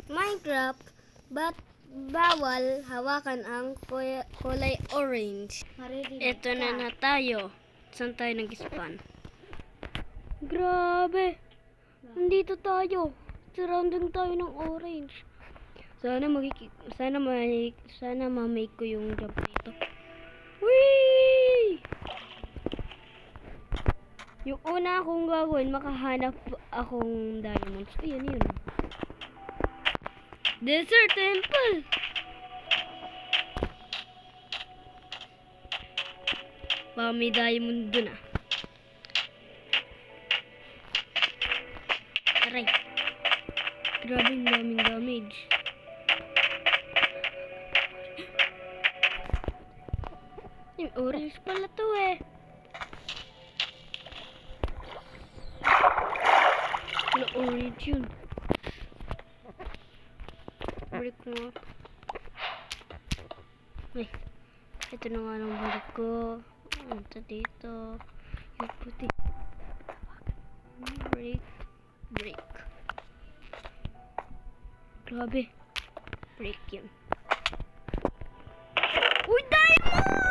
Minecraft, but bawal hawakan ang kulay orange. Ito na tayo. Saan tayo nag-spawn? Grabe! Nandito tayo. Surrounding tayo ng orange. Sana ma-make ko yung jump dito. Whee! Yung una akong gagawin, makahanap akong diamonds. Ayun, yun. Desert Temple! Baka may diamond dun ah. Aray. Grabe, ang daming damage. Yung orange pala to eh. Wala orange yun. Balik ko nga. Ay, ito na nga ng balik ko. Ito dito. Yung puti. Break. Grabe. Break yun. Uy, diamond!